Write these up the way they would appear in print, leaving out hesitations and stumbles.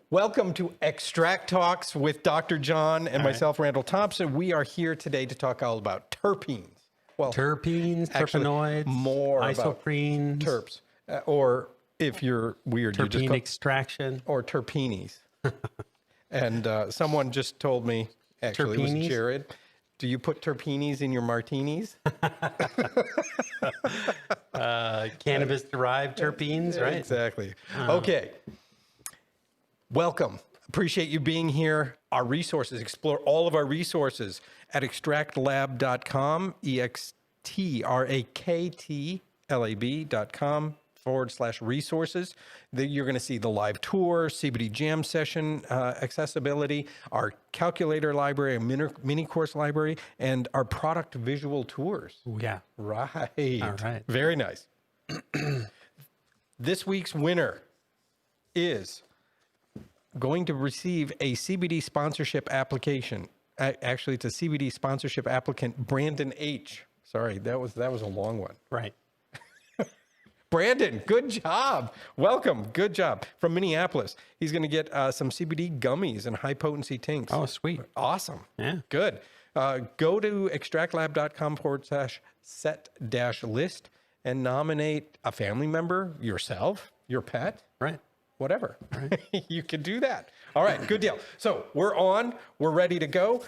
Welcome to Extract Talks with Dr. Jon and myself, Randall Thompson. We are here today to talk all about terpenes. Well, terpenes, terpenoids, more isoprenes, terps, or if you're weird, terpene you just call, extraction, or terpenes. And someone just told me, actually, it was Jared. Do you put terpenes in your martinis? Cannabis-derived terpenes, right? Exactly. Okay. Welcome. Appreciate you being here. Our resources, explore all of our resources at extraktLAB.com, extraktLAB.com/resources. You're going to see the live tour, CBD jam session, accessibility, our calculator library, a mini course library, and our product visual tours. Yeah. Right. All right. Very nice. This week's winner is going to receive a CBD sponsorship application. Actually, it's a CBD sponsorship applicant, Brandon H. Sorry, that was a long one. Right. Brandon, good job. Welcome. Good job. From Minneapolis. He's going to get some CBD gummies and high potency tinks. Oh, sweet. Awesome. Yeah. Good. Go to extraktLAB.com/set-list and nominate a family member, yourself, your pet. Right. Whatever. Right. You can do that. All right. Good deal. So we're on. We're ready to go.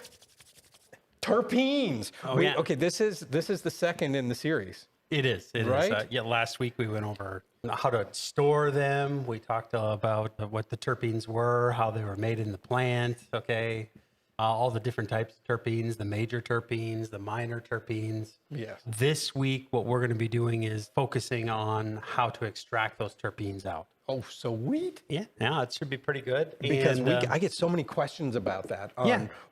Terpenes. Yeah. Okay. This is the second in the series. It is. It right? is. Yeah. Last week we went over how to store them. We talked about what the terpenes were, how they were made in the plant. Okay. All the different types of terpenes, the major terpenes, the minor terpenes. Yes. This week, what we're going to be doing is focusing on how to extract those terpenes out. Oh, sweet. Yeah, it should be pretty good. Because I get so many questions about that.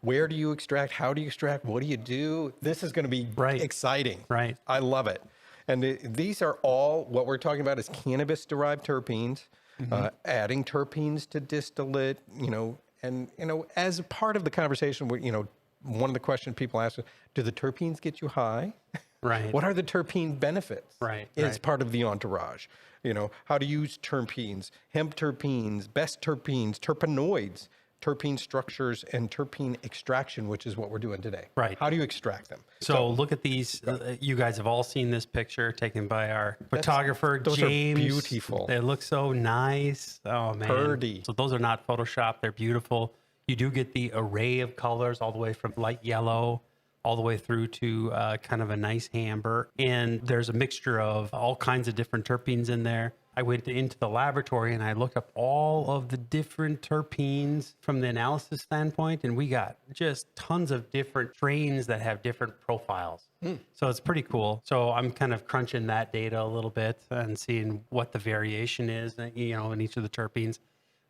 Where do you extract? How do you extract? What do you do? This is going to be exciting. Right. I love it. And these are all, what we're talking about is cannabis-derived terpenes, adding terpenes to distillate, and, as a part of the conversation, one of the questions people ask is, do the terpenes get you high? Right. What are the terpene benefits? Right. It's part of the entourage. How to use terpenes, hemp terpenes, best terpenes, terpenoids, terpene structures, and terpene extraction, which is what we're doing today. Right. How do you extract them? So look at these. You guys have all seen this picture taken by our photographer, those James. Are beautiful. They look so nice. Oh, man. Purdy. So those are not Photoshopped. They're beautiful. You do get the array of colors all the way from light yellow all the way through to kind of a nice amber. And there's a mixture of all kinds of different terpenes in there. I went into the laboratory and I looked up all of the different terpenes from the analysis standpoint, and we got just tons of different strains that have different profiles. So it's pretty cool. So I'm kind of crunching that data a little bit and seeing what the variation is, in each of the terpenes.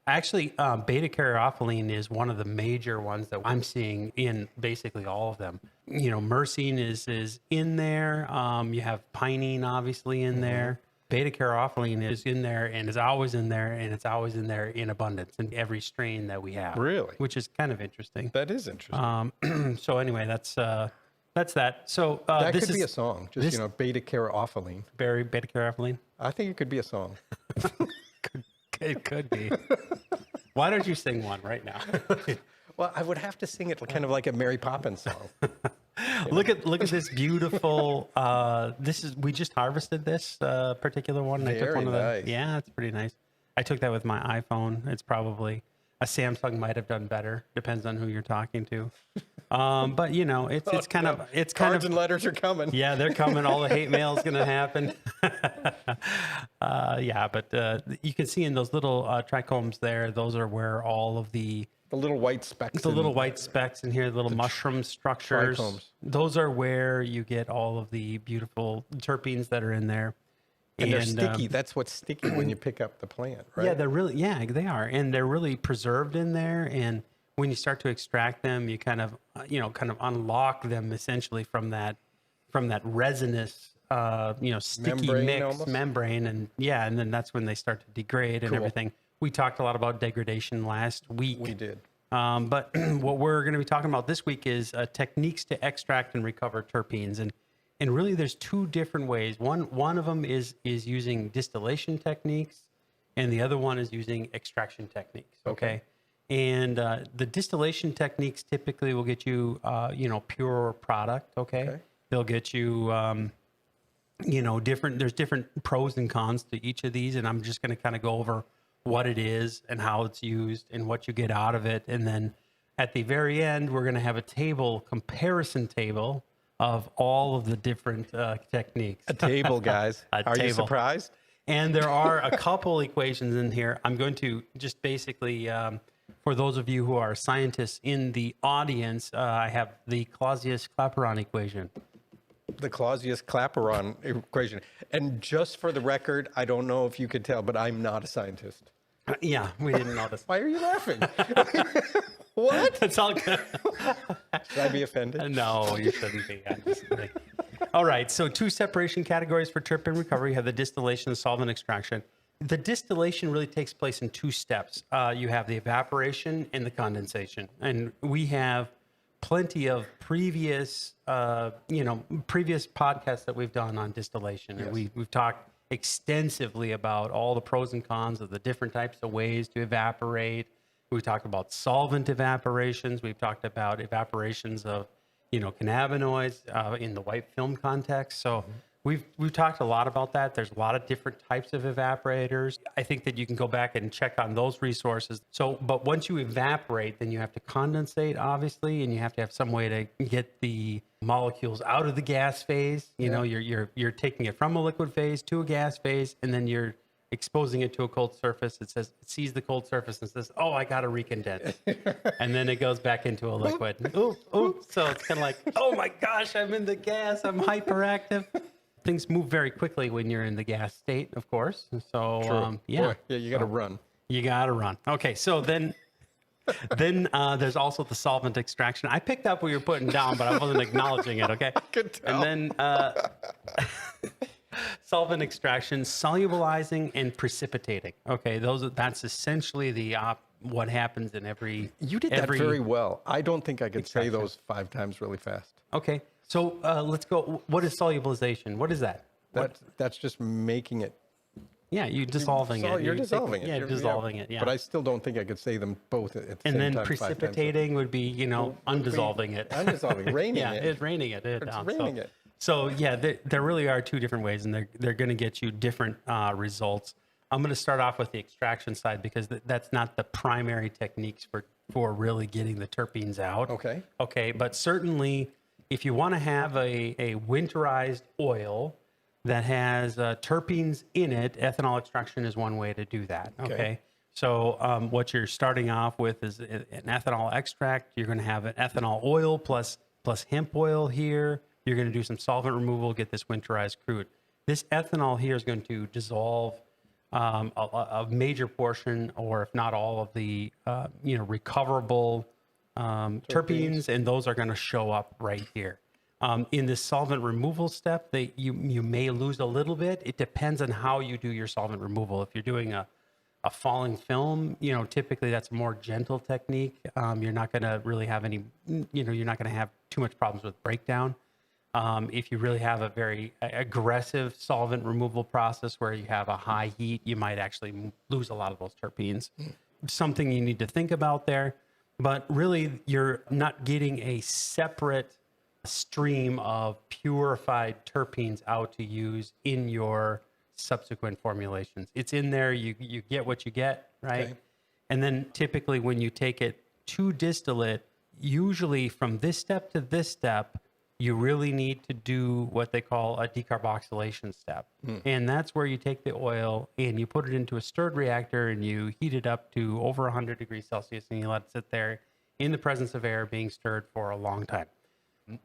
Actually, beta-caryophyllene is one of the major ones that I'm seeing in basically all of them. Myrcene is in there. You have pinene obviously in there. Beta-caryophyllene is in there and is always in there, and it's always in there in abundance in every strain that we have. Really? Which is kind of interesting. That is interesting. So anyway, that's that. So that could be a song. Just beta-caryophyllene. Beta-caryophyllene. I think it could be a song. It could be. Why don't you sing one right now? Well, I would have to sing it kind of like a Mary Poppins song. Look at this beautiful. We just harvested this particular one. Very I took one of nice. Yeah, it's pretty nice. I took that with my iPhone. It's probably a Samsung might have done better. Depends on who you're talking to. But it's kind of Cards and letters are coming. Yeah, they're coming. All the hate mail is going to happen. But you can see in those little trichomes there, those are where all of the little white specks. The little white specks in here, the little mushroom structures. Trichomes. Those are where you get all of the beautiful terpenes that are in there. And they're sticky. That's what's sticky when you pick up the plant, right? Yeah, they are. And they're really preserved in there. And when you start to extract them, you kind of unlock them essentially from that resinous, sticky membrane. And then that's when they start to degrade and everything. We talked a lot about degradation last week. We did. But what we're going to be talking about this week is techniques to extract and recover terpenes. And really there's two different ways. One of them is using distillation techniques, and the other one is using extraction techniques. Okay. And the distillation techniques typically will get you, pure product. Okay. They'll get you, there's different pros and cons to each of these. And I'm just going to kind of go over what it is and how it's used and what you get out of it. And then at the very end, we're going to have a comparison table of all of the different techniques. A table, guys. Are you surprised? And there are a couple equations in here. I'm going to just basically, for those of you who are scientists in the audience, I have the Clausius-Clapeyron equation. The Clausius-Clapeyron equation. And just for the record, I don't know if you could tell, but I'm not a scientist. Yeah, we didn't know this. Why are you laughing? What? It's all good. Should I be offended? No, you shouldn't be. I'm just kidding. All right, so 2 separation categories for terpene recovery. You have the distillation and solvent extraction. The distillation really takes place in 2 steps. You have the evaporation and the condensation. And we have plenty of previous podcasts that we've done on distillation. And we've talked extensively about all the pros and cons of the different types of ways to evaporate. We talked about solvent evaporations. We've talked about evaporations of, cannabinoids in the white film context. So we've talked a lot about that. There's a lot of different types of evaporators. I think that you can go back and check on those resources. So, but once you evaporate, then you have to condensate, obviously, and you have to have some way to get the molecules out of the gas phase. You're taking it from a liquid phase to a gas phase, and then you're exposing it to a cold surface. It sees the cold surface and says, "Oh, I got to recondense," and then it goes back into a liquid. So it's kind of like, "Oh my gosh, I'm in the gas. I'm hyperactive." Things move very quickly when you're in the gas state, of course. So you got to run. You got to run. Okay, so then there's also the solvent extraction. I picked up what you're putting down, but I wasn't acknowledging it. Okay, Could tell. And then solvent extraction, solubilizing and precipitating. Okay, that's essentially what happens in every. You did that very well. I don't think I could say those 5 times really fast. Okay, so let's go. What is solubilization? What is that? That's just making it. Yeah, you're dissolving it. You're dissolving it. Yeah, dissolving it. Yeah. But I still don't think I could say them both at the same time. And then precipitating would be, undissolving it. Undissolving, raining it. Yeah, it's raining it. It's raining it. So yeah, there really are 2 different ways, and they're going to get you different results. I'm going to start off with the extraction side because that's not the primary techniques for really getting the terpenes out. Okay. Okay, but certainly if you want to have a winterized oil that has terpenes in it, ethanol extraction is one way to do that. Okay. So what you're starting off with is an ethanol extract. You're going to have an ethanol oil plus hemp oil here. You're going to do some solvent removal, get this winterized crude. This ethanol here is going to dissolve a major portion, or if not all of the recoverable terpenes, and those are going to show up right here. In this solvent removal step, you may lose a little bit. It depends on how you do your solvent removal. If you're doing a falling film, typically that's a more gentle technique. You're not going to really have any, you're not going to have too much problems with breakdown. If you really have a very aggressive solvent removal process where you have a high heat, you might actually lose a lot of those terpenes. Something you need to think about there, but really you're not getting a separate stream of purified terpenes out to use in your subsequent formulations. It's in there, you get what you get, right? Okay. And then typically when you take it to distillate, usually from this step to this step, you really need to do what they call a decarboxylation step. And that's where you take the oil and you put it into a stirred reactor and you heat it up to over 100 degrees Celsius and you let it sit there in the presence of air being stirred for a long time.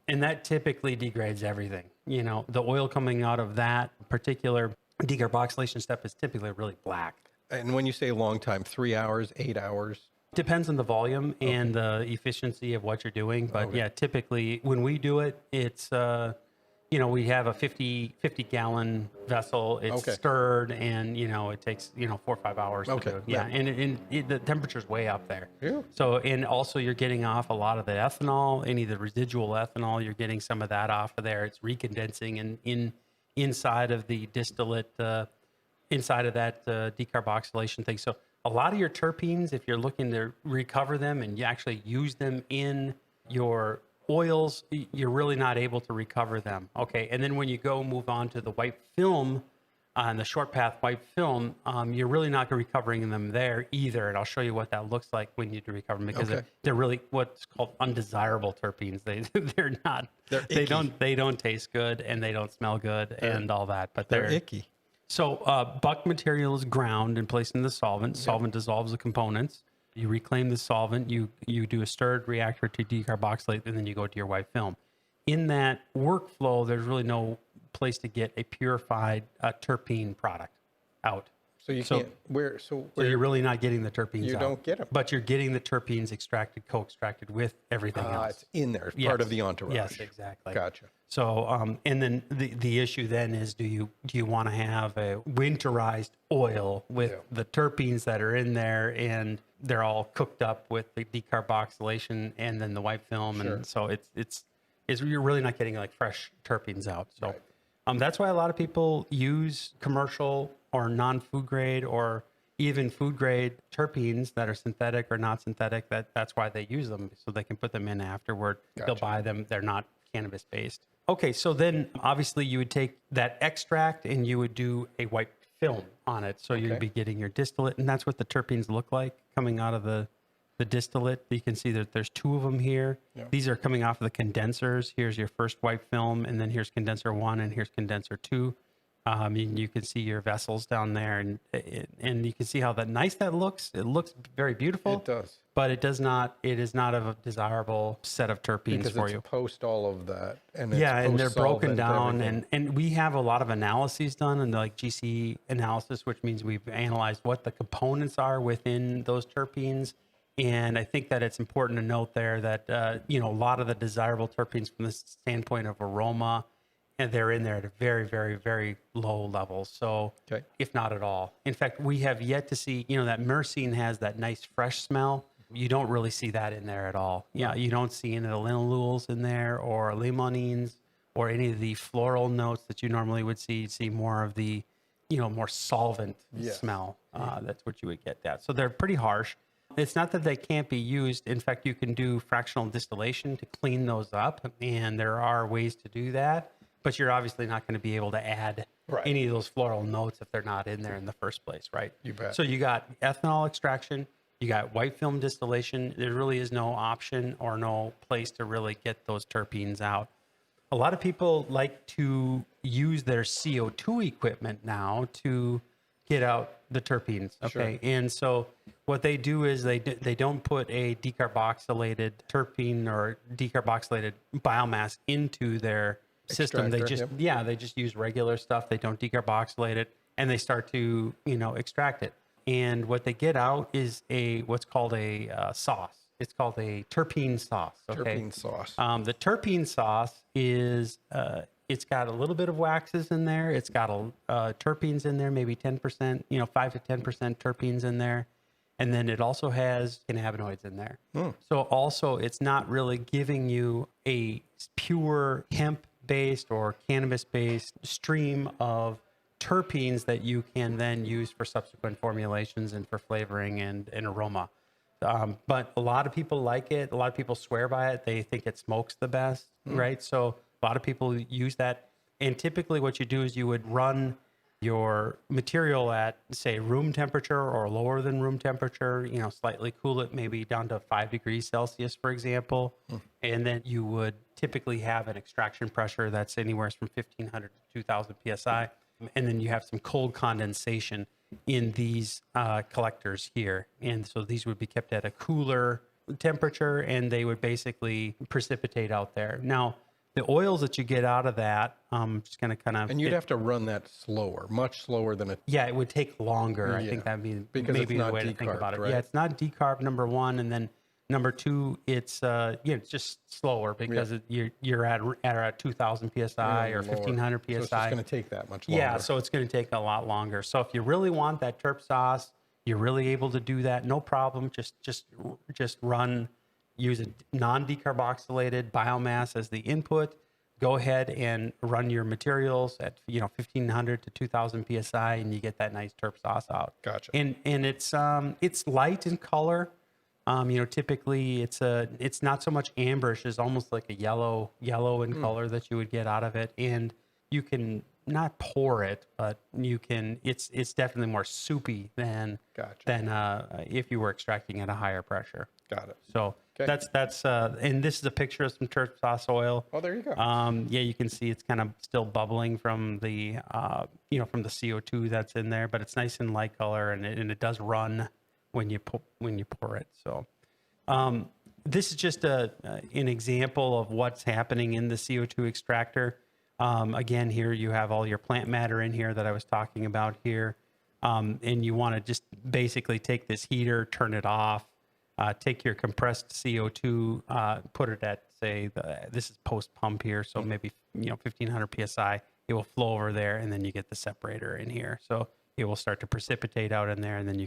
And that typically degrades everything. The oil coming out of that particular decarboxylation step is typically really black. And when you say long time, 3 hours, 8 hours? Depends on the volume and the efficiency of what you're doing. But yeah, typically when we do it, it's, we have a 50 gallon vessel. It's stirred and, it takes, 4 or 5 hours to do it. Yeah. And the temperature's way up there. Yeah. So, and also you're getting off a lot of the ethanol, any of the residual ethanol, you're getting some of that off of there. It's recondensing and inside of the distillate inside of that decarboxylation thing. So a lot of your terpenes, if you're looking to recover them and you actually use them in your oils, you're really not able to recover them. Okay. And then when you go move on to the white film, on the short path white film, you're really not recovering them there either. And I'll show you what that looks like when you do recover them, because they're really what's called undesirable terpenes. They're not, they don't taste good and they don't smell good and all that, but they're icky. So buck material is ground and placed in the solvent. Solvent dissolves the components. You reclaim the solvent. You do a stirred reactor to decarboxylate, and then you go to your white film. In that workflow, there's really no place to get a purified terpene product out. So you can't. So you're really not getting the terpenes. You out, don't get them, but you're getting the terpenes extracted, co-extracted with everything else. It's in there, it's part of the entourage. Yes, exactly. Gotcha. So, and then the issue then is, do you want to have a winterized oil with the terpenes that are in there, and they're all cooked up with the decarboxylation and then the white film, and so it's you're really not getting like fresh terpenes out. So. That's why a lot of people use commercial or non-food grade or even food grade terpenes that are synthetic or not synthetic. That's why they use them, so they can put them in afterward. Gotcha. They'll buy them. They're not cannabis based. Okay, so then obviously you would take that extract and you would do a white film on it. So you'd be getting your distillate, and that's what the terpenes look like coming out of the distillate. You can see that there's two of them here. These are coming off of the condensers. Here's your first white film, and then here's condenser 1, and here's condenser 2. You can see your vessels down there, and you can see how nice that looks. It looks very beautiful. It does. But it does not. It is not a desirable set of terpenes for you. Post all of that, and and they're broken down, and we have a lot of analyses done, and like GC analysis, which means we've analyzed what the components are within those terpenes. And I think that it's important to note there that, a lot of the desirable terpenes from the standpoint of aroma, and they're in there at a very, very, very low level. So if not at all. In fact, we have yet to see, that myrcene has that nice fresh smell. You don't really see that in there at all. Yeah, you don't see any of the linoleuls in there or limonene or any of the floral notes that you normally would see. You'd see more of the, more solvent smell. That's what you would get that. So they're pretty harsh. It's not that they can't be used. In fact, you can do fractional distillation to clean those up, and there are ways to do that. But you're obviously not going to be able to add any of those floral notes if they're not in there in the first place, right? You bet. So you got ethanol extraction, you got white film distillation. There really is no option or no place to really get those terpenes out. A lot of people like to use their CO2 equipment now to get out the terpenes. Okay. And so what they do is they don't put a decarboxylated terpene or decarboxylated biomass into their system. They just, they just use regular stuff. They don't decarboxylate it, and they start to, extract it. And what they get out is what's called a sauce. It's called a terpene sauce. Okay? Terpene sauce. The terpene sauce is, it's got a little bit of waxes in there. It's got terpenes in there, maybe 10%, 5 to 10% terpenes in there. And then it also has cannabinoids in there. So also it's not really giving you a pure hemp-based or cannabis-based stream of terpenes that you can then use for subsequent formulations and for flavoring and aroma. But a lot of people like it. A lot of people swear by it. They think it smokes the best, right? So a lot of people use that. And typically what you do is you would run your material at, say, room temperature or lower than room temperature, slightly cool it maybe down to 5 degrees Celsius, for example. And then you would typically have an extraction pressure that's anywhere from 1,500 to 2,000 PSI. And then you have some cold condensation in these collectors here. And so these would be kept at a cooler temperature, and they would basically precipitate out there. Now, the oils that you get out of that, just going to kind of... And you'd have to run that slower, much slower than a... Yeah, it would take longer. I think that'd be maybe the way to think about it. Right? Yeah, it's not decarb, number one. And then number two, it's it's just slower because you're at 2,000 PSI or 1,500 PSI. So it's just going to take that much longer. Yeah, so it's going to take a lot longer. So if you really want that terp sauce, you're really able to do that, no problem. Just run... Use a non-decarboxylated biomass as the input, go ahead and run your materials at 1500 to 2000 psi, and you get that nice terp sauce out. Gotcha. And it's light in color. Typically it's not so much amberish, it's almost like a yellow in color that you would get out of it. And you can not pour it, but you can, it's definitely more soupy than if you were extracting at a higher pressure. Got it. So that's and this is a picture of some Terp Sauce oil. Oh, there you go. Yeah, you can see it's kind of still bubbling from the from the CO2 that's in there, but it's nice and light color, and it does run when you pour it. So this is just an example of what's happening in the CO2 extractor. Again, here you have all your plant matter in here that I was talking about here, and you want to just basically take this heater, turn it off. Take your compressed CO2, put it at, say, this is post pump here, so maybe 1500 psi. It will flow over there, and then you get the separator in here. So it will start to precipitate out in there, and then you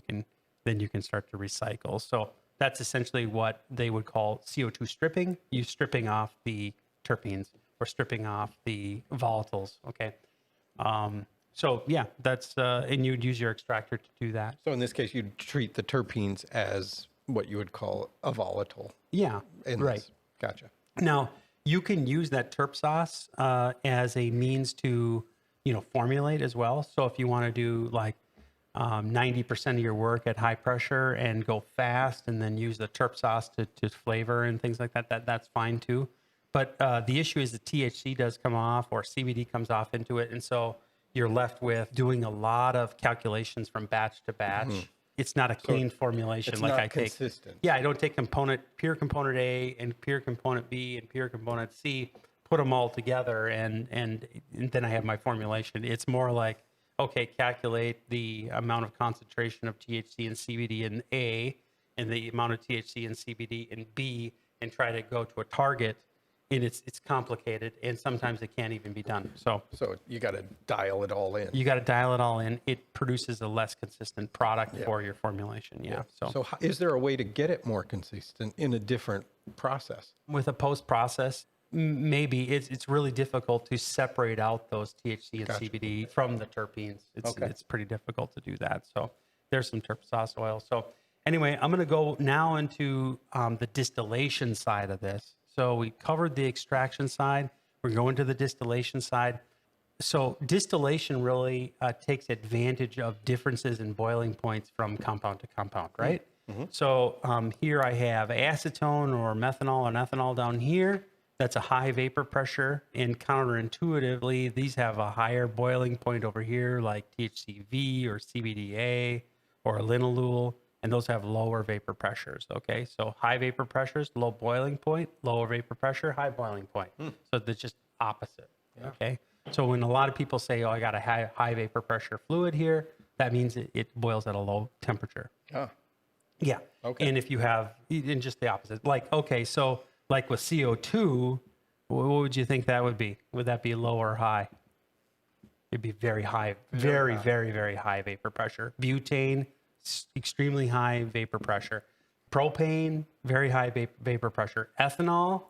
can start to recycle. So that's essentially what they would call CO2 stripping. You stripping off the terpenes or stripping off the volatiles. Okay. So yeah, that's and you'd use your extractor to do that. So in this case, you'd treat the terpenes as what you would call a volatile. Yeah, right. Gotcha. Now, you can use that terp sauce as a means to, formulate as well. So if you want to do like 90% of your work at high pressure and go fast and then use the terp sauce to flavor and things like that, that's fine too. But the issue is the THC does come off, or CBD comes off into it. And so you're left with doing a lot of calculations from batch to batch. Mm-hmm. It's not a clean formulation. It's like not I take, consistent. Yeah, I don't take pure component A and pure component B and pure component C, put them all together, and then I have my formulation. It's more like, okay, calculate the amount of concentration of THC and CBD in A and the amount of THC and CBD in B, and try to go to a target. And it's complicated, and sometimes it can't even be done. So you got to dial it all in. You got to dial it all in. It produces a less consistent product for your formulation. Yeah. So is there a way to get it more consistent in a different process? With a post process, maybe it's really difficult to separate out those THC and CBD from the terpenes. It's pretty difficult to do that. So there's some terp sauce oil. So anyway, I'm going to go now into the distillation side of this. So we covered the extraction side. We're going to the distillation side. So distillation really takes advantage of differences in boiling points from compound to compound, right? Mm-hmm. So here I have acetone or methanol or ethanol down here. That's a high vapor pressure. And counterintuitively, these have a higher boiling point over here, like THCV or CBDA or linalool. And those have lower vapor pressures, okay? So high vapor pressures, low boiling point, lower vapor pressure, high boiling point. So they're just opposite, okay? So when a lot of people say, oh, I got a high vapor pressure fluid here, that means it boils at a low temperature. Oh. Yeah. Okay. And if you have, in just the opposite, like, okay, so like with CO2, what would you think that would be? Would that be low or high? It'd be very high, very high vapor pressure. Butane, extremely high vapor pressure. Propane, very high vapor pressure. Ethanol,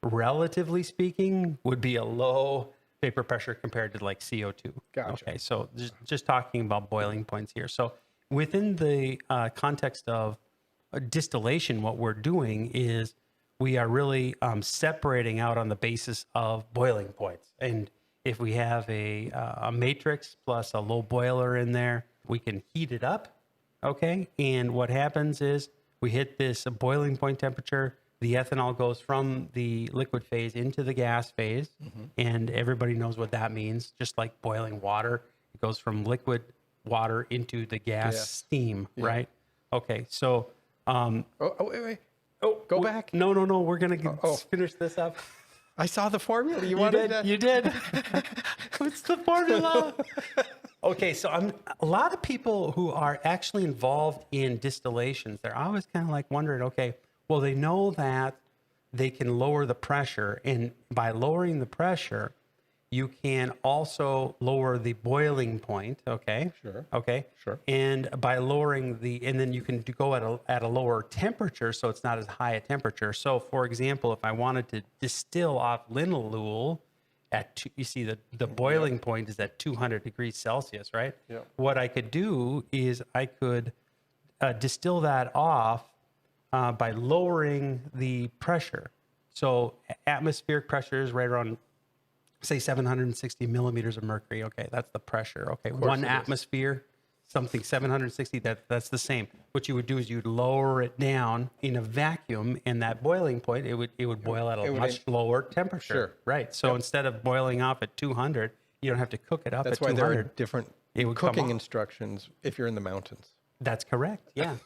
relatively speaking, would be a low vapor pressure compared to like CO2. Gotcha. Okay, so just talking about boiling points here. So within the context of distillation, what we're doing is we are really separating out on the basis of boiling points. And if we have a matrix plus a low boiler in there, we can heat it up. Okay, and what happens is we hit this boiling point temperature. The ethanol goes from the liquid phase into the gas phase, and everybody knows what that means. Just like boiling water, it goes from liquid water into the gas steam, right? Okay, so wait. Oh, go back. No. We're gonna finish this up. I saw the formula. You wanted that? You did. What's the formula? Okay, so a lot of people who are actually involved in distillations, they're always kind of like wondering, okay, well, they know that they can lower the pressure, and by lowering the pressure, you can also lower the boiling point, okay? Sure. Okay? Sure. And by lowering and then you can go at a lower temperature, so it's not as high a temperature. So, for example, if I wanted to distill off linalool you see the boiling point is at 200 degrees Celsius, right? Yeah. What I could do is I could distill that off by lowering the pressure. So atmospheric pressure is right around, say, 760 millimeters of mercury. Okay, that's the pressure. Okay, one atmosphere, something 760, that's the same. What you would do is you'd lower it down in a vacuum, and that boiling point, it would boil at a much lower temperature. Sure. Right. So instead of boiling off at 200, you don't have to cook it up at 200. That's why there are different It would cooking instructions if you're in the mountains. That's correct. Yeah,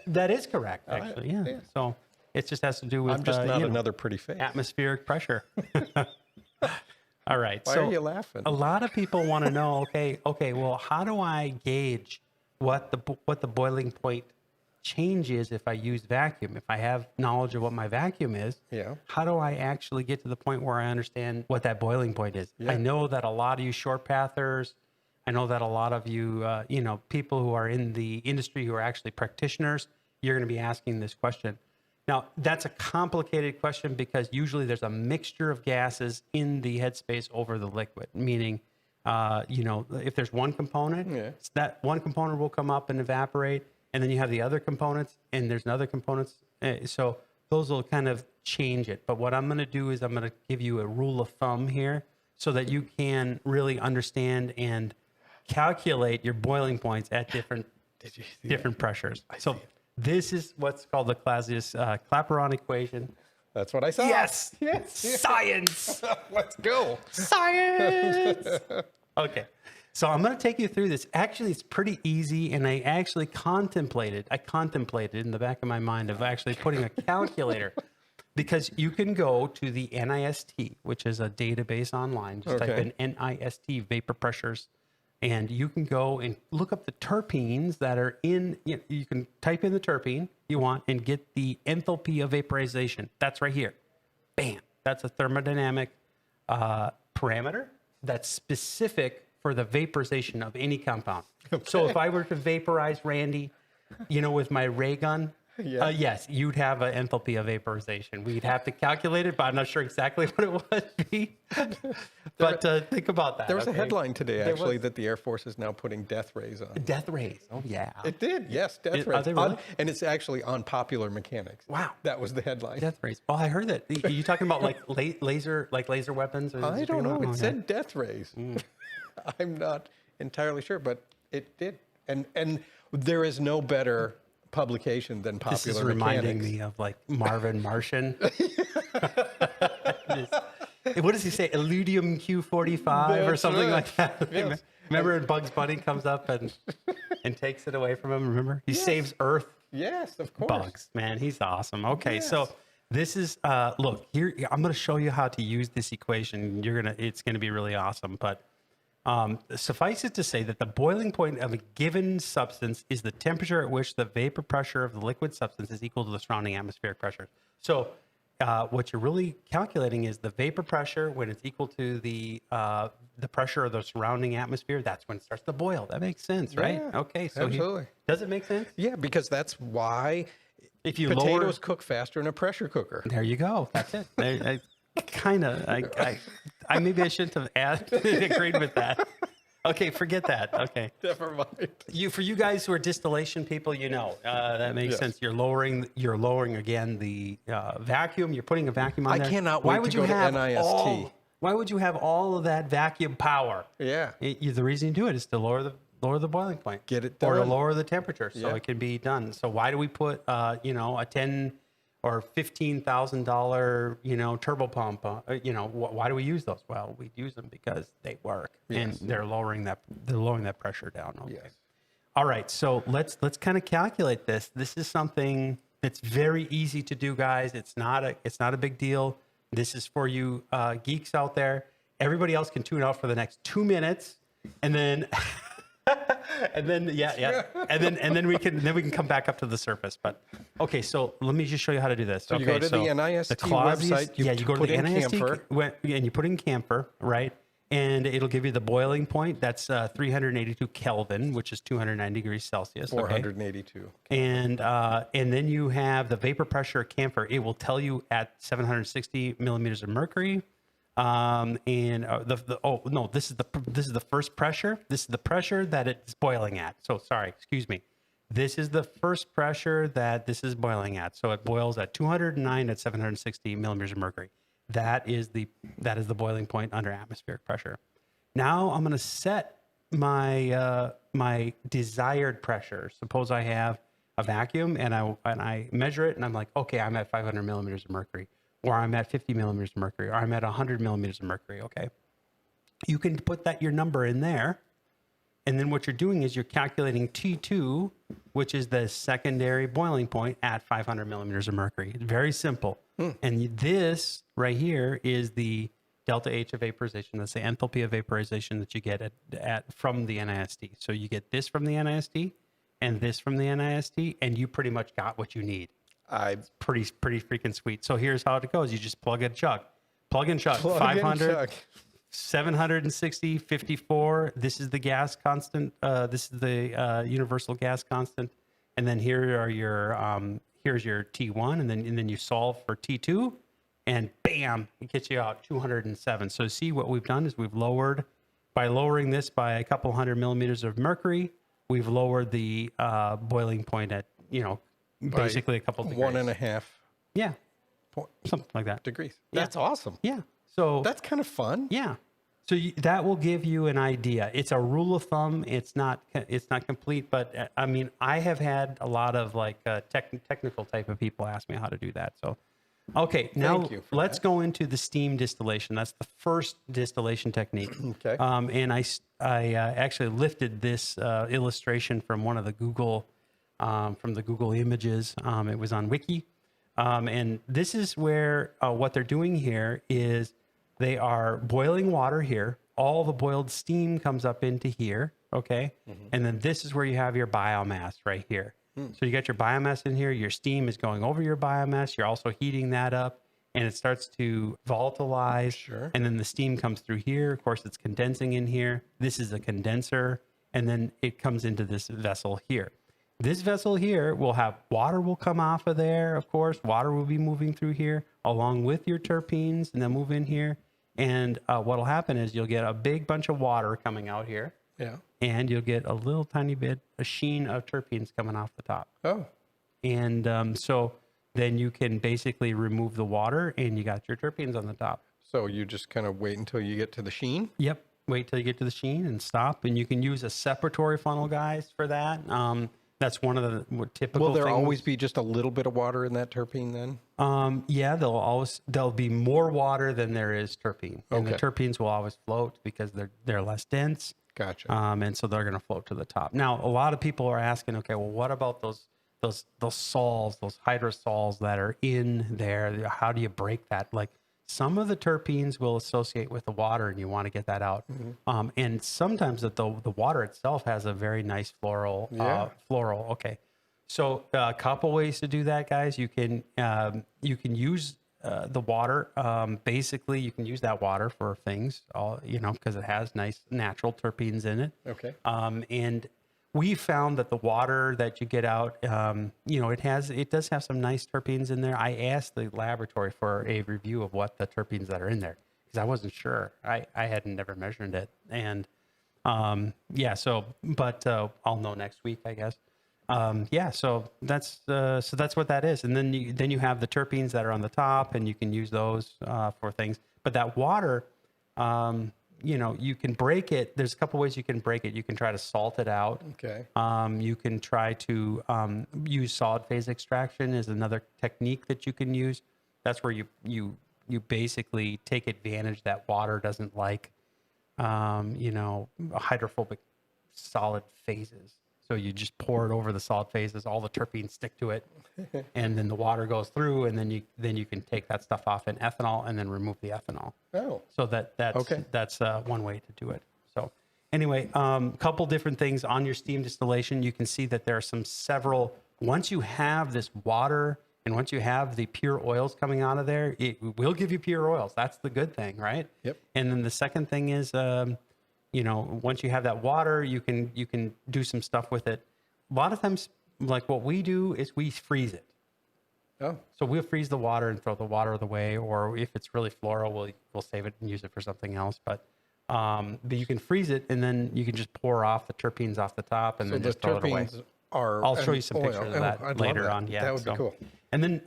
that is correct, actually. Yeah. So it just has to do with I'm just not another pretty face. atmospheric pressure. All right. Why are you laughing? A lot of people want to know, okay, well, how do I gauge what the boiling point change is if I use vacuum? If I have knowledge of what my vacuum is, Yeah. how do I actually get to the point where I understand what that boiling point is? Yeah. I know that a lot of you short pathers, I know that a lot of you, people who are in the industry who are actually practitioners, you're going to be asking this question. Now, that's a complicated question because usually there's a mixture of gases in the headspace over the liquid, meaning, if there's one component, that one component will come up and evaporate, and then you have the other components, and there's another components. So those will kind of change it. But what I'm going to do is I'm going to give you a rule of thumb here so that you can really understand and calculate your boiling points at different pressures. So this is what's called the Clapeyron equation. That's what I saw. Yes. Science. Let's go. Science. Okay. So I'm going to take you through this. Actually, it's pretty easy, and I actually contemplated in the back of my mind of actually putting a calculator because you can go to the NIST, which is a database online. Just type in NIST vapor pressures. And you can go and look up the terpenes that are in, you can type in the terpene you want and get the enthalpy of vaporization. That's right here. Bam. That's a thermodynamic parameter that's specific for the vaporization of any compound. Okay. So if I were to vaporize Randy, with my ray gun, yes, you'd have an enthalpy of vaporization. We'd have to calculate it, but I'm not sure exactly what it would be. But think about that. There was a headline today, actually, that the Air Force is now putting death rays on. Death rays. Oh, yeah. It did, yes, death rays. Are they really? And it's actually on Popular Mechanics. Wow. That was the headline. Death rays. Oh, I heard that. Are you talking about like laser weapons? Or I don't know. It said death rays. I'm not entirely sure, but it did. And there is no better publication than Popular This is Mechanics. reminding me of like Marvin Martian. What does he say? Illudium Q45 or something like that. Yes. Remember when Bugs Bunny comes up and takes it away from him? Remember? He saves Earth. Yes, of course. Bugs, man, he's awesome. Okay, so this is look here. I'm going to show you how to use this equation. It's gonna be really awesome. But suffice it to say that the boiling point of a given substance is the temperature at which the vapor pressure of the liquid substance is equal to the surrounding atmospheric pressure. So what you're really calculating is the vapor pressure when it's equal to the pressure of the surrounding atmosphere. That's when it starts to boil. That makes sense, right? Yeah, okay, so absolutely. Does it make sense? Yeah, because that's why if you potatoes cook faster in a pressure cooker. There you go. That's it. I maybe I shouldn't have agreed with that. Okay, forget that. Okay. Never mind. For you guys who are distillation people, that makes sense. You're lowering again the vacuum. You're putting a vacuum on there. I cannot wait to go to NIST. Why would you have all of that vacuum power? Yeah. The reason you do it is to lower the boiling point. Get it done. Or to lower the temperature so it can be done. So why do we put a $10,000 or $15,000 turbo pump? Why do we use those? Well, we use them because they work and they're lowering that pressure down. Okay. Yes. All right. So let's kind of calculate this. This is something that's very easy to do, guys. It's not a big deal. This is for you geeks out there. Everybody else can tune out for the next 2 minutes, and then and then we can come back up to the surface. But okay, so let me just show you how to do this. So you go to the NIST website. You go to the NIST camphor. And you put in camphor, right? And it'll give you the boiling point. That's 382 Kelvin, which is 209 degrees Celsius. 482. Okay? And then you have the vapor pressure of camphor. It will tell you at 760 millimeters of mercury. Oh no, this is the first pressure. This is the pressure that it's boiling at. So sorry, excuse me. This is the first pressure that this is boiling at. So it boils at 209 at 760 millimeters of mercury. That is the boiling point under atmospheric pressure. Now I'm going to set my my desired pressure. Suppose I have a vacuum and I measure it and I'm like, okay, I'm at 500 millimeters of mercury, or I'm at 50 millimeters of mercury, or I'm at 100 millimeters of mercury. Okay, you can put your number in there, and then what you're doing is you're calculating T2, which is the secondary boiling point at 500 millimeters of mercury. It's very simple. And this right here is the delta H of vaporization. That's the enthalpy of vaporization that you get from the NIST. So you get this from the NIST and this from the NIST, and you pretty much got what you need. It's pretty freaking sweet. So here's how it goes. You just plug and chug. Plug and chug. 500, 760, 54. This is the gas constant. This is the universal gas constant. And then here are your here's your T1, and then you solve for T2, and bam, it gets you out 207. So see, what we've done is we've lowered, by lowering this by a couple hundred millimeters of mercury, we've lowered the boiling point at, basically a couple degrees. 1.5. Yeah. Something like that. Degrees. Yeah. That's awesome. Yeah. So That's kind of fun. yeah. So that will give you an idea. It's a rule of thumb. It's not complete, but I mean, I have had a lot of technical type of people ask me how to do that. So, okay, now let's go into the steam distillation. That's the first distillation technique. Okay. And I actually lifted this illustration from one of the Google images. It was on Wiki. And this is where what they're doing here is they are boiling water here. All the boiled steam comes up into here, okay? And then this is where you have your biomass right here. So you got your biomass in here. Your steam is going over your biomass. You're also heating that up, and it starts to volatilize. Sure. And then the steam comes through here. Of course, it's condensing in here. This is a condenser, and then it comes into this vessel here. This vessel here will have water will come off of there, of course. Water will be moving through here along with your terpenes, and then move in here. And what'll happen is you'll get a big bunch of water coming out here. Yeah. And you'll get a little tiny bit, a sheen of terpenes coming off the top. Oh. And so then you can basically remove the water and you got your terpenes on the top. So you just kind of wait until you get to the sheen? Yep. Wait till you get to the sheen and stop. And you can use a separatory funnel, guys, for that. That's one of the more typical Will there things. always be just a little bit of water in that terpene then? Yeah, there'll be more water than there is terpene. And the terpenes will always float because they're less dense. Gotcha. And so they're going to float to the top. Now, a lot of people are asking, okay, well, what about those sols, those hydrosols that are in there? How do you break that? Like, some of the terpenes will associate with the water, and you want to get that out. And sometimes the water itself has a very nice floral. Okay, so a couple ways to do that, guys. You can use the water. Basically, you can use that water for things, because it has nice natural terpenes in it. Okay. And we found that the water that you get out, it does have some nice terpenes in there. I asked the laboratory for a review of what the terpenes that are in there, because I wasn't sure. I had never measured it. And I'll know next week, I guess. So that's what that is. And then you have the terpenes that are on the top, and you can use those for things. But that water, you can break it. There's a couple ways you can break it. You can try to salt it out. Okay. You can try to use solid phase extraction is another technique that you can use. That's where you basically take advantage that water doesn't like, hydrophobic solid phases. So you just pour it over the solid phases. All the terpenes stick to it, and then the water goes through, and then you can take that stuff off in ethanol and then remove the ethanol. Oh. So that's one way to do it. So anyway, couple different things on your steam distillation. You can see that there are several. Once you have this water and once you have the pure oils coming out of there, it will give you pure oils. That's the good thing, right? Yep. And then the second thing is. Once you have that water, you can do some stuff with it. A lot of times, like what we do is we freeze it. Oh, So we'll freeze the water and throw the water away, or if it's really floral, we'll save it and use it for something else. But you can freeze it, and then you can just pour off the terpenes off the top, and so then the just throw it away. terpenes are I'll show an you some oil. pictures of Oh, that I'd love later that. on. Yeah, That would be cool. And then,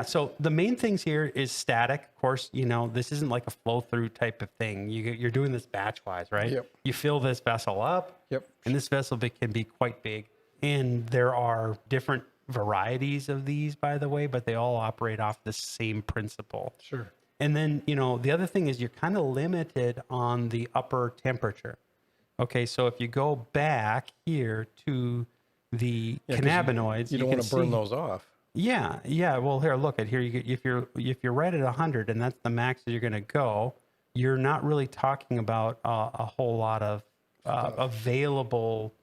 so the main things here is static. Of course, this isn't like a flow through type of thing. You're doing this batch wise, right? Yep. You fill this vessel up. Yep. And this vessel can be quite big. And there are different varieties of these, by the way, but they all operate off the same principle. Sure. And then, the other thing is you're kind of limited on the upper temperature. Okay, so if you go back here to the cannabinoids, You don't want to burn see, those off. Yeah. Well, here, look at here. If you're right at 100, and that's the max that you're going to go, you're not really talking about a whole lot of available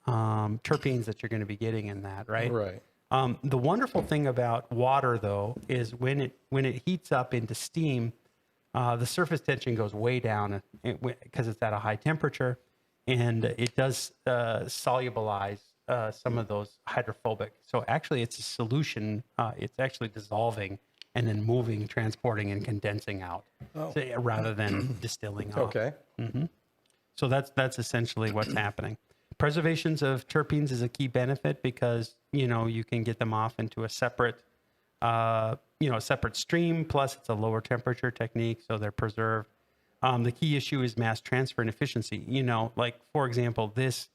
terpenes that you're going to be getting in that, right? Right. The wonderful thing about water, though, is when it heats up into steam, the surface tension goes way down because it's at a high temperature, and it does solubilize some of those hydrophobic. So actually, it's a solution. It's actually dissolving and then moving, transporting, and condensing out, rather than distilling off. Okay. So that's essentially what's happening. Preservations of terpenes is a key benefit because you can get them off into a separate separate stream. Plus, it's a lower temperature technique, so they're preserved. The key issue is mass transfer and efficiency. Like for example, this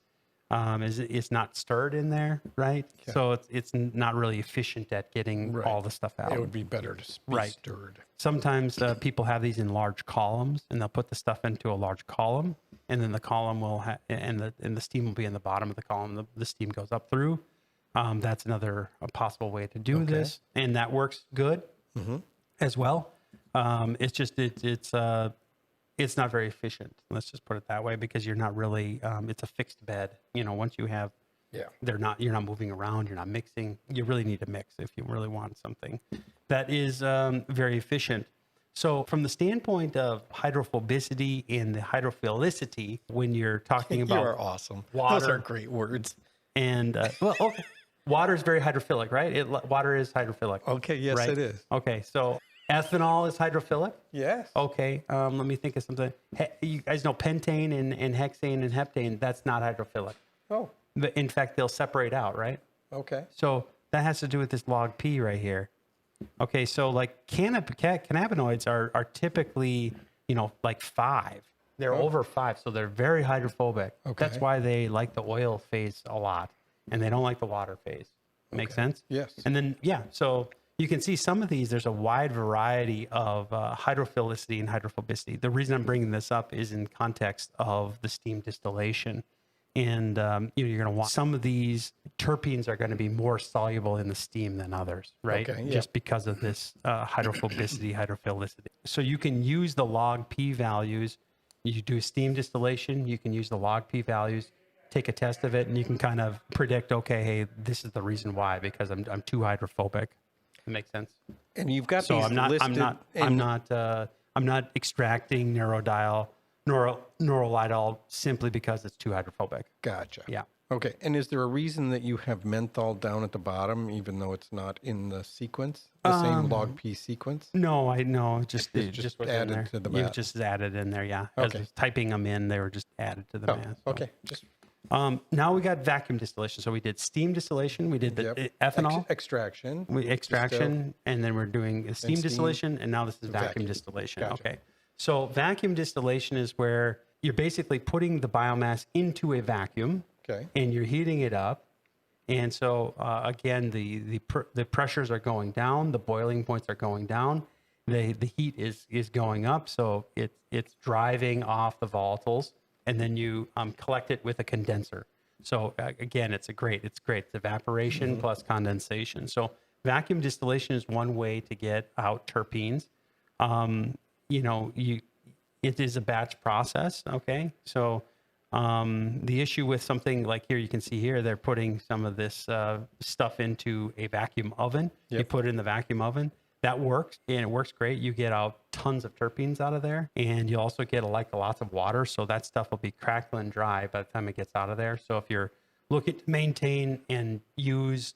is not stirred in there, right? Okay. So it's not really efficient at getting all the stuff out. It would be better to be stirred. Sometimes people have these in large columns, and they'll put the stuff into a large column, and then the column will and the steam will be in the bottom of the column. The steam goes up through. That's another possible way to do this, and that works good as well. It's just it's not very efficient. Let's just put it that way, because you're not really it's a fixed bed. Once you have you're not moving around, you're not mixing. You really need to mix if you really want something that is very efficient. So from the standpoint of hydrophobicity and the hydrophilicity, when you're talking about You are awesome. water, Those are great words. and water is very hydrophilic, right? Water is hydrophilic. Okay, yes, right? it is. Okay, so ethanol is hydrophilic. Yes. Okay, let me think of something. You guys know pentane and hexane and heptane. That's not hydrophilic. Oh, In fact, they'll separate out, right? okay. So that has to do with this LogP right here. Okay, so like cannabinoids are typically, like 5. They're over 5, so they're very hydrophobic. Okay. That's why they like the oil phase a lot, and they don't like the water phase. Make sense? Yes. And then, so you can see some of these, there's a wide variety of hydrophilicity and hydrophobicity. The reason I'm bringing this up is in context of the steam distillation. And you're going to want some of these terpenes are going to be more soluble in the steam than others, right? Okay, Just because of this hydrophobicity, hydrophilicity. So you can use the LogP values. You do steam distillation, you can use the LogP values, take a test of it, and you can kind of predict, okay, hey, this is the reason why, because I'm too hydrophobic. That makes sense. And you've got So these listed. I'm not extracting neurolidol simply because it's too hydrophobic. Gotcha. Yeah. Okay. And is there a reason that you have menthol down at the bottom, even though it's not in the sequence, the same LogP sequence? No, I know. Just just was added in there. to the You've math. just added in there, yeah. As I was typing them in, they were just added to the math. So. Okay. Just Now we got vacuum distillation. So we did steam distillation. We did the ethanol. extraction. Extraction, and then we're doing steam distillation, and now this is vacuum distillation. Gotcha. Okay. So vacuum distillation is where you're basically putting the biomass into a vacuum, Okay. and you're heating it up. And so again, the pressures are going down, the boiling points are going down, the heat is going up, so it's driving off the volatiles, and then you collect it with a condenser. So again, it's great. It's evaporation plus condensation. So vacuum distillation is one way to get out terpenes. It is a batch process. Okay. So the issue with something like here, you can see here, they're putting some of this stuff into a vacuum oven. Yep. You put it in the vacuum oven. That works, and it works great. You get out tons of terpenes out of there, and you also get lots of water. So that stuff will be crackling dry by the time it gets out of there. So if you're looking to maintain and use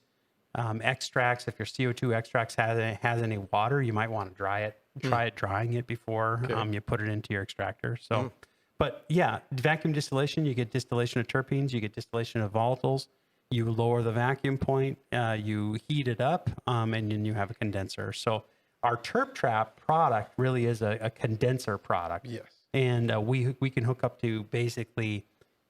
Extracts, if your CO2 extracts has any water, you might want to dry it. Try it drying it before you put it into your extractor. So, but yeah, vacuum distillation, you get distillation of terpenes, you get distillation of volatiles. You lower the vacuum point, you heat it up, and then you have a condenser. So our TerpTrap product really is a condenser product. Yes. And we can hook up to basically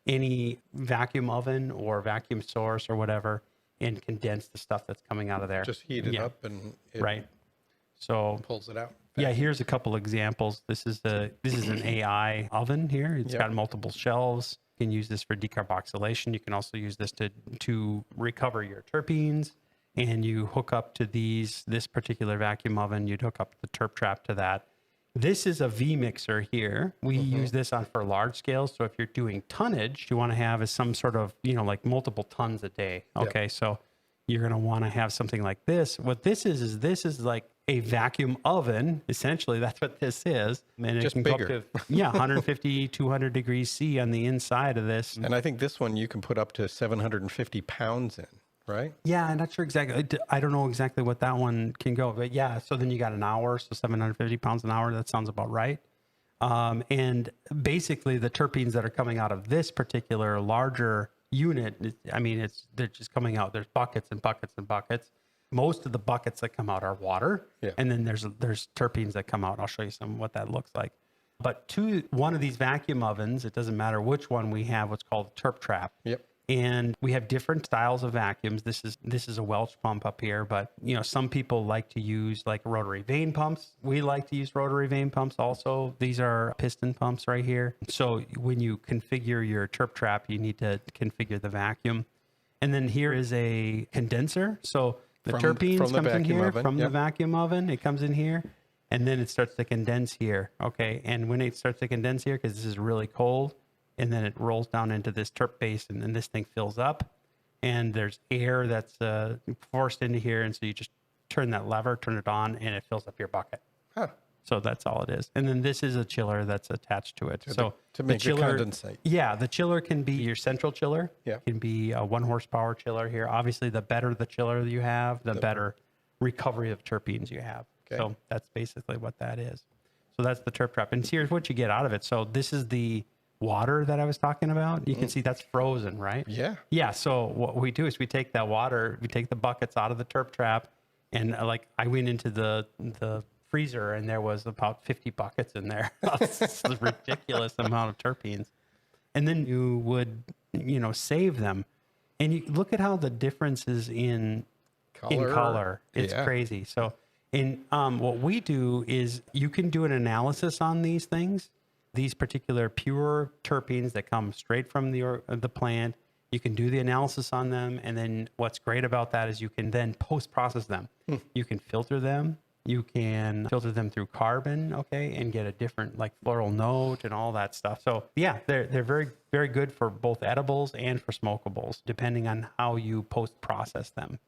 any vacuum oven or vacuum source or whatever and condense the stuff that's coming out of there. Just heat it up and it right. So pulls it out. Yeah, here's a couple examples. This is an AI oven here. It's got multiple shelves. You can use this for decarboxylation. You can also use this to recover your terpenes. And you hook up to this particular vacuum oven, you'd hook up the TerpTrap to that. This is a V mixer here. We use this for large scale. So if you're doing tonnage, you want to have some sort of, like multiple tons a day. Okay, so you're going to want to have something like this. What this is like a vacuum oven. Essentially, that's what this is. And just it can bigger. go up to 150, 200 degrees C on the inside of this. And I think this one you can put up to 750 pounds in, right? Yeah, I'm not sure exactly. I don't know exactly what that one can go. But yeah, so then you got an hour, so 750 pounds an hour. That sounds about right. And basically, the terpenes that are coming out of this particular larger unit, they're just coming out. There's buckets and buckets and buckets. Most of the buckets that come out are water, and then there's terpenes that come out. I'll show you what that looks like. But one of these vacuum ovens, it doesn't matter which one we have, what's called a TerpTrap. Yep. And we have different styles of vacuums. This is a Welch pump up here, but some people like to use like rotary vane pumps. We like to use rotary vane pumps also. These are piston pumps right here. So when you configure your TerpTrap, you need to configure the vacuum. And then here is a condenser. So the terpenes comes in here from the vacuum oven. It comes in here, and then it starts to condense here. Okay, and when it starts to condense here, because this is really cold, and then it rolls down into this terp base, and then this thing fills up, and there's air that's forced into here, and so you just turn that lever, turn it on, and it fills up your bucket. Huh. So that's all it is. And then this is a chiller that's attached to it. So to make the condensate. Yeah, the chiller can be your central chiller. Yeah. It can be a 1 horsepower chiller here. Obviously, the better the chiller you have, the better recovery of terpenes you have. Okay. So that's basically what that is. So that's the TerpTrap. And here's what you get out of it. So this is the water that I was talking about. You can see that's frozen, right? Yeah. Yeah. So what we do is we take that water, we take the buckets out of the TerpTrap, and I went into the freezer and there was about 50 buckets in there. It's a ridiculous amount of terpenes. And then you would, save them. And you look at how the difference is in color. It's crazy. So what we do is you can do an analysis on these things, these particular pure terpenes that come straight from the plant. You can do the analysis on them. And then what's great about that is you can then post-process them. You can filter them. You can filter them through carbon, and get a different floral note and all that stuff. So yeah, they're very, very good for both edibles and for smokables, depending on how you post-process them.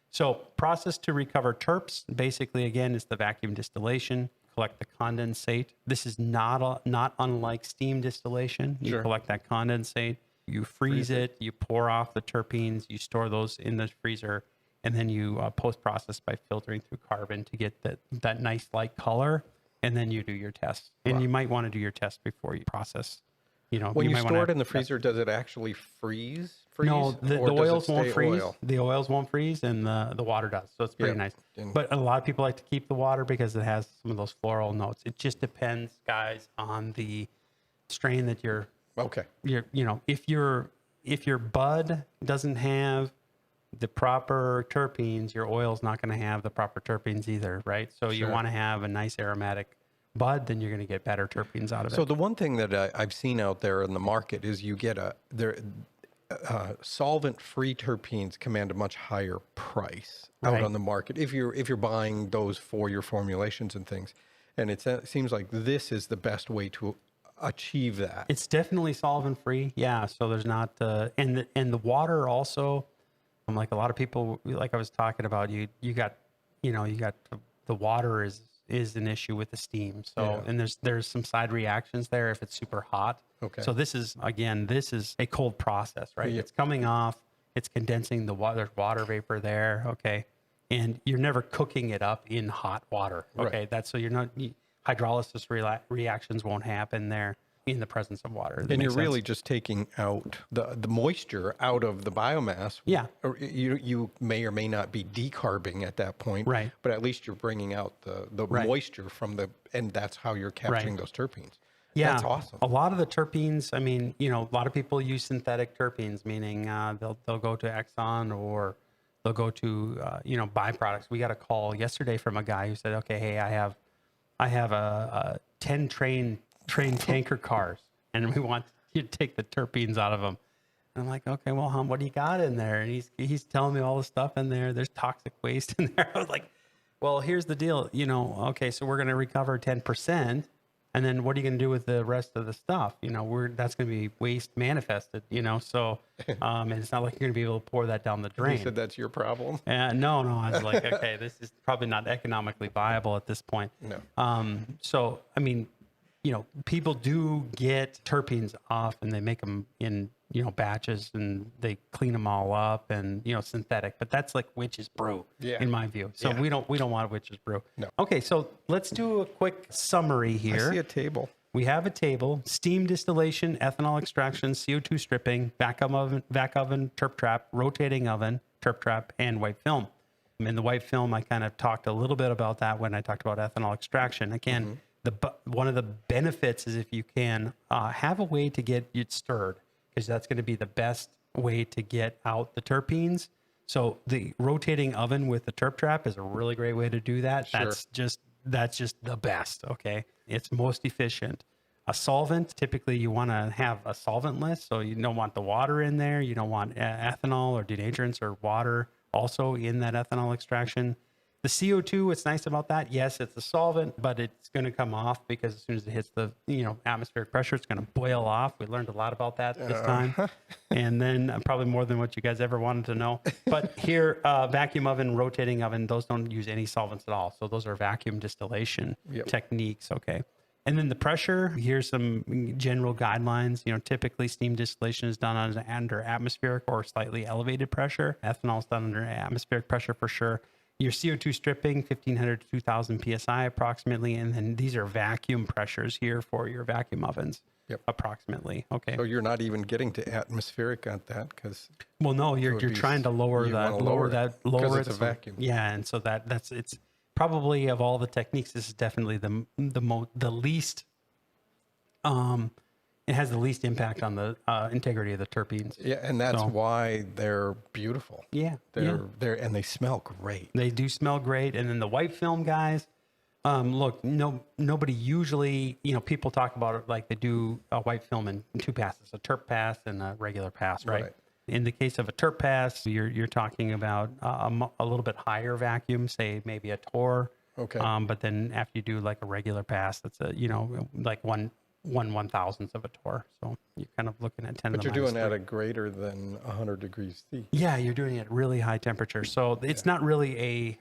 So process to recover terps, basically, again, is the vacuum distillation. Collect the condensate. This is not unlike steam distillation. You collect that condensate, you freeze it, you pour off the terpenes, you store those in the freezer, and then you post-process by filtering through carbon to get that nice light color, and then you do your test. And you might want to do your test before you process. When you store it in the freezer, does it actually freeze? No, the oils won't freeze. The oils won't freeze, and the water does. So it's pretty nice. But a lot of people like to keep the water because it has some of those floral notes. It just depends, guys, on the strain that you're. Okay. If your bud doesn't have the proper terpenes, your oil's not going to have the proper terpenes either, right? So you want to have a nice aromatic bud, then you're going to get better terpenes out of it. So the one thing that I've seen out there in the market is you get solvent-free terpenes command a much higher price out on the market if you're buying those for your formulations and things. And it seems like this is the best way to achieve that. It's definitely solvent-free, yeah. So there's not and the water also. Like a lot of people, like I was talking about, you got the water is an issue with the steam. So and there's some side reactions there if it's super hot. Okay. So this is a cold process, right? It's coming off. It's condensing the water. There's water vapor there. Okay. And you're never cooking it up in hot water. Okay. Right. That's so you're not, hydrolysis reactions won't happen there in the presence of water. Does that And make you're really sense? just taking out the moisture out of the biomass. Yeah. Or you may or may not be decarbing at that point. Right. But at least you're bringing out the Right. moisture from and that's how you're capturing Right. those terpenes. Yeah, That's awesome. A lot of the terpenes, I mean, a lot of people use synthetic terpenes, meaning they'll go to Exxon or they'll go to byproducts. We got a call yesterday from a guy who said, "Okay, hey, I have a 10 train tanker cars, and we want you to take the terpenes out of them." And I'm like, "Okay, well, what do you got in there?" And he's telling me all the stuff in there. There's toxic waste in there. I was like, "Well, here's the deal. Okay, so we're going to recover 10%." And then what are you going to do with the rest of the stuff? That's going to be waste manifested, so, and it's not like you're going to be able to pour that down the drain. You said that's your problem? No, I was like, okay, this is probably not economically viable at this point. No. So, I mean, people do get terpenes off and they make them in, batches and they clean them all up and, synthetic, but that's like witch's brew in my view. So Yeah. we don't want witch's brew. No. Okay. So let's do a quick summary here. I see a table. We have a table: steam distillation, ethanol extraction, CO2 stripping, vacuum oven, terpTrap, rotating oven, terpTrap, and white film. In the white film, I kind of talked a little bit about that when I talked about ethanol extraction. Again, one of the benefits is if you can have a way to get it stirred, because that's going to be the best way to get out the terpenes. So the rotating oven with the terpTrap is a really great way to do that. Sure. That's just the best. Okay. It's most efficient. A solvent, typically you want to have a solventless. So you don't want the water in there. You don't want ethanol or denaturients or water also in that ethanol extraction. The CO2, what's nice about that, yes, it's a solvent, but it's going to come off because as soon as it hits the atmospheric pressure, it's going to boil off. We learned a lot about that this time, and then probably more than what you guys ever wanted to know. But here, vacuum oven, rotating oven, those don't use any solvents at all. So those are vacuum distillation techniques. Okay. And then the pressure, here's some general guidelines. Typically steam distillation is done under atmospheric or slightly elevated pressure. Ethanol is done under atmospheric pressure for sure. Your CO2 stripping, 1,500 to 2,000 PSI approximately. And then these are vacuum pressures here for your vacuum ovens, approximately. Okay. So you're not even getting to atmospheric on that because... Well, no, you're trying to lower that. Because it's a vacuum. Yeah, and so it's probably of all the techniques, this is definitely the least... it has the least impact on the integrity of the terpenes. Yeah, and that's why they're beautiful. Yeah. They're and they smell great. They do smell great. And then the white film guys, look, nobody usually, people talk about it like they do a white film in two passes, a terp pass and a regular pass, right? In the case of a terp pass, you're talking about a little bit higher vacuum, say maybe a Tor. Okay. But then after you do like a regular pass, that's like one 1,000th of a Tor. So you're kind of looking at 10 But to the you're doing minus that at greater than 100 degrees C. Yeah, you're doing it at really high temperature. So it's not really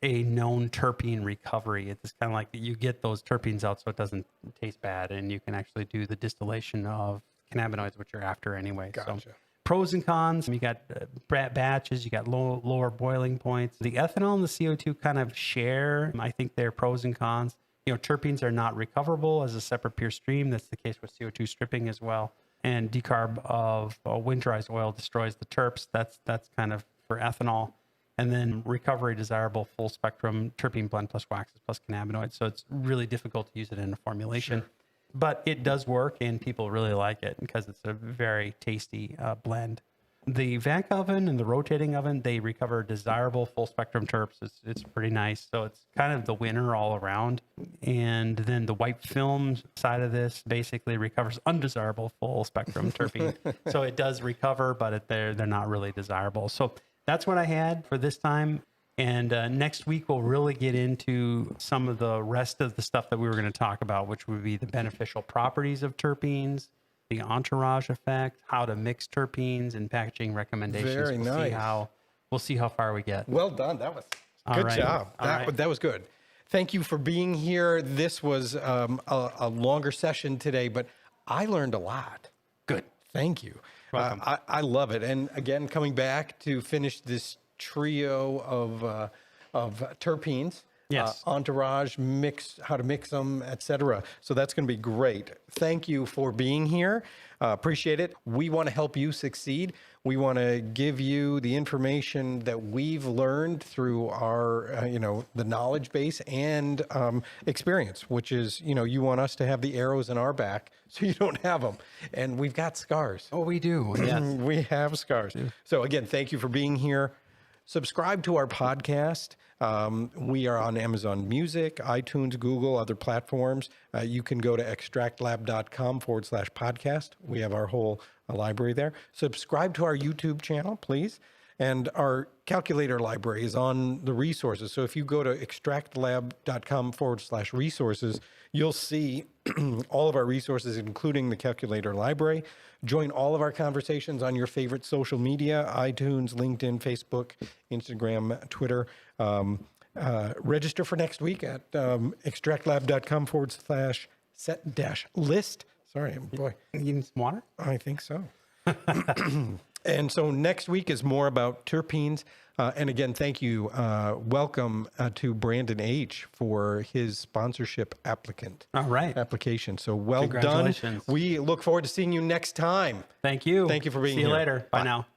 a known terpene recovery. It's kind of like you get those terpenes out so it doesn't taste bad, and you can actually do the distillation of cannabinoids, which you're after anyway. Gotcha. So pros and cons, you got batches, you got lower boiling points. The ethanol and the CO2 kind of share, I think, their pros and cons. Terpenes are not recoverable as a separate pure stream. That's the case with CO2 stripping as well. And decarb of winterized oil destroys the terps. That's kind of for ethanol. And then recovery desirable full spectrum terpene blend plus waxes plus cannabinoids. So it's really difficult to use it in a formulation. Sure. But it does work and people really like it because it's a very tasty blend. The vac oven and the rotating oven, they recover desirable full spectrum terps. It's pretty nice. So it's kind of the winner all around. And then the white film side of this basically recovers undesirable full spectrum terpene. So it does recover, but they're not really desirable. So that's what I had for this time. And next week, we'll really get into some of the rest of the stuff that we were going to talk about, which would be the beneficial properties of terpenes, the entourage effect, how to mix terpenes, and packaging recommendations. Very nice. We'll see how far we get. Well done. That was good job. That was good. Thank you for being here. This was a longer session today, but I learned a lot. Good. Thank you. Welcome. I love it. And again, coming back to finish this trio of terpenes. Yes. Entourage, how to mix them, etc. So that's going to be great. Thank you for being here. Appreciate it. We want to help you succeed. We want to give you the information that we've learned through our, the knowledge base and experience, which is, you want us to have the arrows in our back so you don't have them. And we've got scars. Oh, we do. Yes. We have scars. So again, thank you for being here. Subscribe to our podcast. We are on Amazon Music, iTunes, Google, other platforms. You can go to extraktLAB.com/podcast. We have our whole library there. Subscribe to our YouTube channel, please. And our calculator library is on the resources. So if you go to extraktLAB.com/resources, you'll see all of our resources, including the calculator library. Join all of our conversations on your favorite social media, iTunes, LinkedIn, Facebook, Instagram, Twitter. Register for next week at extraktLAB.com/set-list. Sorry, boy. You need some water? I think so. And so next week is more about terpenes. And again, thank you. Welcome to Brandon H. for his sponsorship application. So well done. Congratulations. We look forward to seeing you next time. Thank you. Thank you for being here. See you later. Bye now.